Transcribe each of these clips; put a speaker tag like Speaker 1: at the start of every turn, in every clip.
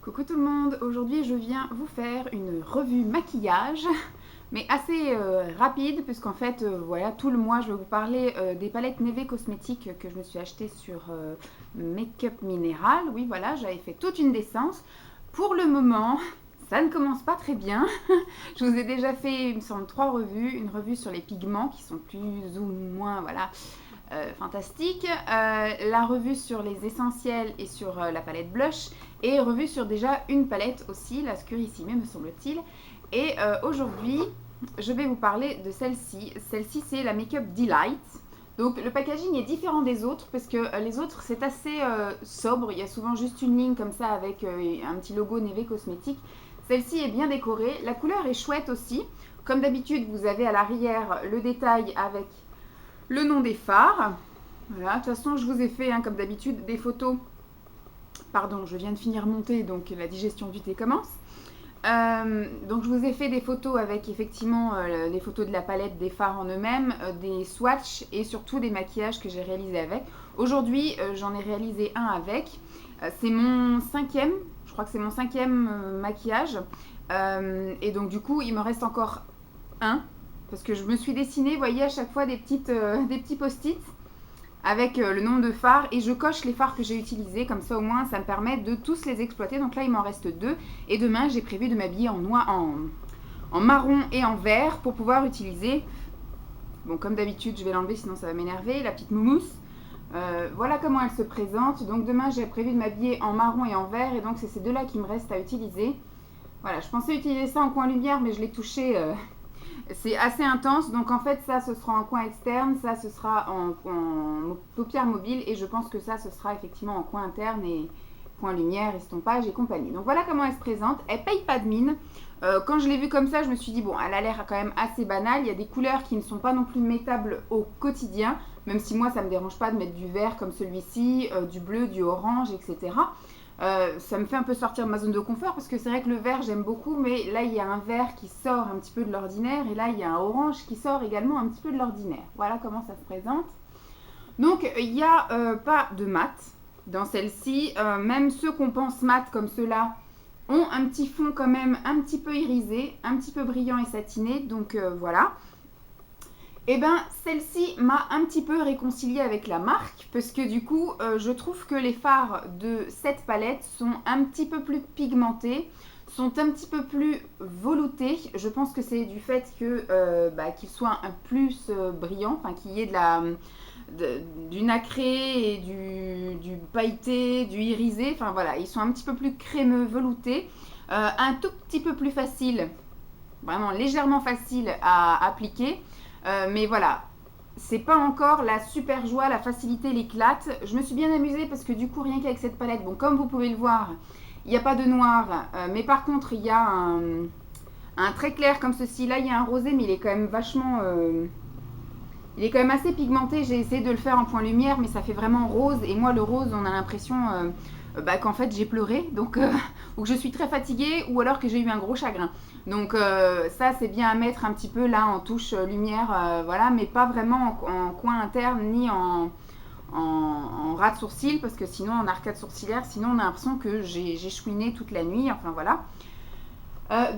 Speaker 1: Coucou tout le monde, aujourd'hui je viens vous faire une revue maquillage, mais assez rapide, puisqu'en fait, voilà, tout le mois je vais vous parler des palettes Neve Cosmetics que je me suis achetées sur Make-up Minéral. Oui, voilà, j'avais fait toute une descente. Pour le moment, ça ne commence pas très bien. Je vous ai déjà fait, il me semble, 3 revues. Une revue sur les pigments qui sont plus ou moins, voilà, fantastique, la revue sur les essentiels et sur la palette blush, et revue sur déjà une palette aussi, la Scurissime me semble-t-il. Et aujourd'hui, je vais vous parler de celle-ci. Celle-ci, c'est la Makeup Delight. Donc le packaging est différent des autres parce que les autres c'est assez sobre, il y a souvent juste une ligne comme ça avec un petit logo Neve Cosmetics. Celle-ci est bien décorée, la couleur est chouette aussi. Comme d'habitude, vous avez à l'arrière le détail avec le nom des fards. Voilà, de toute façon, je vous ai fait, comme d'habitude, des photos. Pardon, je viens de finir monter, donc la digestion du thé commence. Donc, je vous ai fait des photos avec effectivement les photos de la palette, des fards en eux-mêmes, des swatchs et surtout des maquillages que j'ai réalisés avec. Aujourd'hui, j'en ai réalisé un avec. C'est mon 5e, je crois que c'est mon 5e maquillage. Et donc, du coup, il me reste encore un. Parce que je me suis dessiné, vous voyez, à chaque fois des petits post-it avec le nombre de fards. Et je coche les fards que j'ai utilisés. Comme ça, au moins, ça me permet de tous les exploiter. Donc là, il m'en reste 2. Et demain, j'ai prévu de m'habiller en marron et en vert pour pouvoir utiliser... Bon, comme d'habitude, je vais l'enlever, sinon ça va m'énerver. La petite moumousse. Voilà comment elle se présente. Donc demain, j'ai prévu de m'habiller en marron et en vert. Et donc, c'est ces deux-là qui me restent à utiliser. Voilà, je pensais utiliser ça en coin lumière, mais je l'ai touché... c'est assez intense, donc en fait ça ce sera en coin externe, ça ce sera en paupières mobiles, et je pense que ça ce sera effectivement en coin interne et point lumière, estompage et compagnie. Donc voilà comment elle se présente, elle paye pas de mine. Quand je l'ai vue comme ça, je me suis dit bon, elle a l'air quand même assez banale, il y a des couleurs qui ne sont pas non plus mettables au quotidien, même si moi ça me dérange pas de mettre du vert comme celui-ci, du bleu, du orange, etc. Ça me fait un peu sortir de ma zone de confort parce que c'est vrai que le vert j'aime beaucoup, mais là il y a un vert qui sort un petit peu de l'ordinaire et là il y a un orange qui sort également un petit peu de l'ordinaire. Voilà comment ça se présente. Donc il n'y a pas de mat dans celle-ci, même ceux qu'on pense mat comme ceux-là ont un petit fond quand même un petit peu irisé, un petit peu brillant et satiné, donc voilà. Et bien, celle-ci m'a un petit peu réconciliée avec la marque parce que du coup, je trouve que les fards de cette palette sont un petit peu plus pigmentés, sont un petit peu plus veloutés. Je pense que c'est du fait qu'ils soient un plus brillants, enfin qu'il y ait du nacré et du pailleté, du irisé. Enfin voilà, ils sont un petit peu plus crémeux, veloutés, un tout petit peu plus facile, vraiment légèrement facile à appliquer. Mais voilà, c'est pas encore la super joie, la facilité, l'éclate. Je me suis bien amusée parce que du coup, rien qu'avec cette palette, bon, comme vous pouvez le voir, il n'y a pas de noir, mais par contre, il y a un très clair comme ceci. Là, il y a un rosé, mais il est quand même vachement... il est quand même assez pigmenté. J'ai essayé de le faire en point lumière, mais ça fait vraiment rose. Et moi, le rose, on a l'impression qu'en fait, j'ai pleuré. Donc, ou que je suis très fatiguée, ou alors que j'ai eu un gros chagrin. Donc, ça, c'est bien à mettre un petit peu là en touche lumière, voilà, mais pas vraiment en coin interne ni en ras de sourcil, parce que sinon, en arcade sourcilière, sinon, on a l'impression que j'ai chouiné toute la nuit. Enfin, voilà.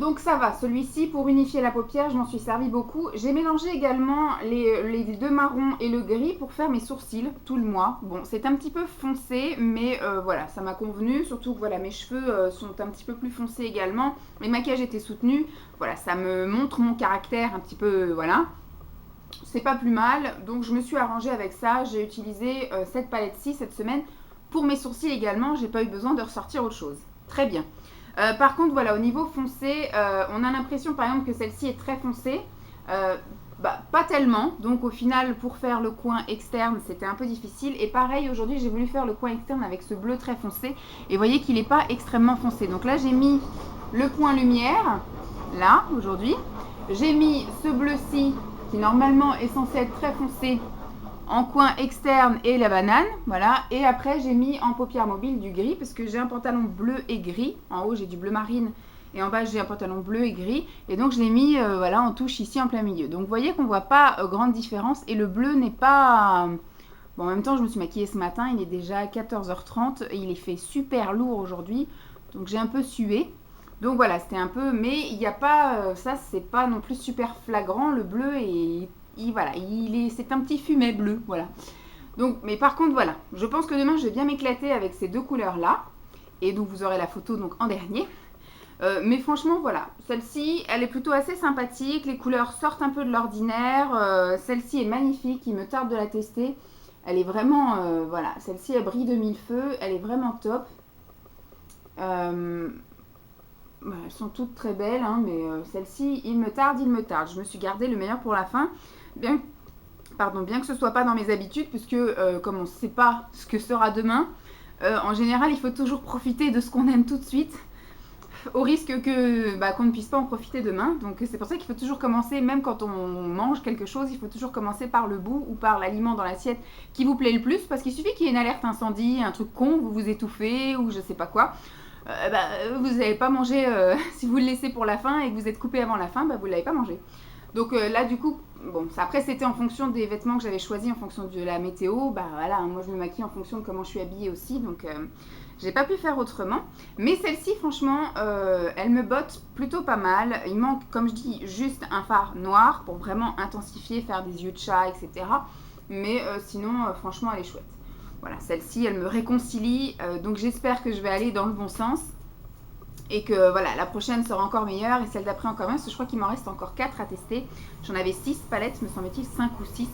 Speaker 1: Donc ça va, celui-ci pour unifier la paupière, je m'en suis servi beaucoup. J'ai mélangé également les deux marrons et le gris pour faire mes sourcils tout le mois. Bon, c'est un petit peu foncé, mais voilà, ça m'a convenu. Surtout que voilà, mes cheveux sont un petit peu plus foncés également. Mes maquillages étaient soutenus. Voilà, ça me montre mon caractère un petit peu, voilà. C'est pas plus mal, donc je me suis arrangée avec ça. J'ai utilisé cette palette-ci cette semaine pour mes sourcils également. J'ai pas eu besoin de ressortir autre chose. Très bien. Par contre, voilà, au niveau foncé, on a l'impression par exemple que celle-ci est très foncée. Pas tellement, donc au final pour faire le coin externe c'était un peu difficile. Et pareil, aujourd'hui j'ai voulu faire le coin externe avec ce bleu très foncé. Et vous voyez qu'il n'est pas extrêmement foncé. Donc là j'ai mis le point lumière, là aujourd'hui. J'ai mis ce bleu-ci qui normalement est censé être très foncé en coin externe et la banane, voilà. Et après j'ai mis en paupière mobile du gris parce que j'ai un pantalon bleu et gris. En haut j'ai du bleu marine et en bas j'ai un pantalon bleu et gris. Et donc je l'ai mis voilà, en touche ici en plein milieu. Donc vous voyez qu'on voit pas grande différence et le bleu n'est pas... Bon, en même temps je me suis maquillée ce matin, il est déjà 14h30 et il est fait super lourd aujourd'hui. Donc j'ai un peu sué. Donc voilà, c'était un peu... Mais il n'y a pas... ça, c'est pas non plus super flagrant. Le bleu, et voilà, c'est un petit fumet bleu, voilà. Donc, mais par contre, voilà, je pense que demain, je vais bien m'éclater avec ces deux couleurs-là. Et donc, vous aurez la photo donc en dernier. Mais franchement, voilà, celle-ci, elle est plutôt assez sympathique. Les couleurs sortent un peu de l'ordinaire. Celle-ci est magnifique, il me tarde de la tester. Elle est vraiment, voilà, celle-ci, elle brille de mille feux. Elle est vraiment top. Bah, elles sont toutes très belles, hein, mais celle-ci, il me tarde. Je me suis gardé le meilleur pour la fin. Bien que ce soit pas dans mes habitudes, puisque comme on ne sait pas ce que sera demain, en général, il faut toujours profiter de ce qu'on aime tout de suite, au risque qu'on ne puisse pas en profiter demain. Donc c'est pour ça qu'il faut toujours commencer, même quand on mange quelque chose, il faut toujours commencer par le bout ou par l'aliment dans l'assiette qui vous plaît le plus, parce qu'il suffit qu'il y ait une alerte incendie, un truc con, vous vous étouffez ou je sais pas quoi. Vous n'avez pas mangé, si vous le laissez pour la fin et que vous êtes coupé avant la fin, vous ne l'avez pas mangé. Donc là, du coup, bon, après, c'était en fonction des vêtements que j'avais choisis, en fonction de la météo. Bah voilà, moi, je me maquille en fonction de comment je suis habillée aussi. Donc, j'ai pas pu faire autrement. Mais celle-ci, franchement, elle me botte plutôt pas mal. Il manque, comme je dis, juste un fard noir pour vraiment intensifier, faire des yeux de chat, etc. Mais sinon, franchement, elle est chouette. Voilà, celle-ci, elle me réconcilie. Donc, j'espère que je vais aller dans le bon sens. Et que voilà, la prochaine sera encore meilleure et celle d'après encore mieux, parce que je crois qu'il m'en reste encore 4 à tester. J'en avais 6 palettes, me semble-t-il, 5 ou 6.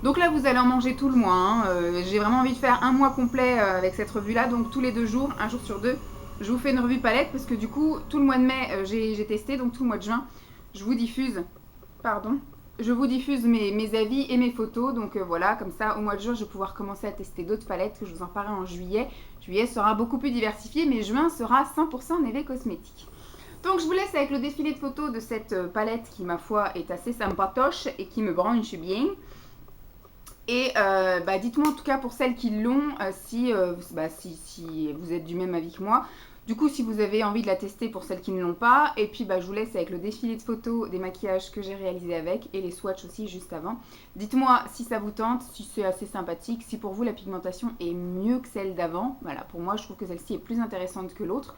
Speaker 1: Donc là, vous allez en manger tout le mois. Hein. J'ai vraiment envie de faire un mois complet avec cette revue-là, donc tous les 2 jours, un jour sur 2, je vous fais une revue palette, parce que du coup, tout le mois de mai, j'ai testé, donc tout le mois de juin, je vous diffuse, mes avis et mes photos. Donc voilà, comme ça, au mois de juin, je vais pouvoir commencer à tester d'autres palettes, que je vous en parlerai en juillet. Juillet sera beaucoup plus diversifié, mais juin sera 100% Neve Cosmetics. Donc je vous laisse avec le défilé de photos de cette palette qui, ma foi, est assez sympatoche et qui me branche bien. Et dites-moi en tout cas pour celles qui l'ont, si vous êtes du même avis que moi. Du coup, si vous avez envie de la tester pour celles qui ne l'ont pas. Et puis, je vous laisse avec le défilé de photos des maquillages que j'ai réalisés avec. Et les swatchs aussi juste avant. Dites-moi si ça vous tente, si c'est assez sympathique. Si pour vous, la pigmentation est mieux que celle d'avant. Voilà, pour moi, je trouve que celle-ci est plus intéressante que l'autre.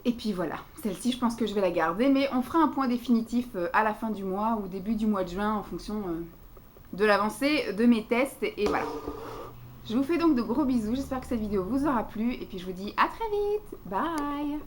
Speaker 1: Et puis voilà, celle-ci, je pense que je vais la garder. Mais on fera un point définitif à la fin du mois ou début du mois de juin en fonction de l'avancée de mes tests. Et voilà. Je vous fais donc de gros bisous, j'espère que cette vidéo vous aura plu et puis je vous dis à très vite, bye!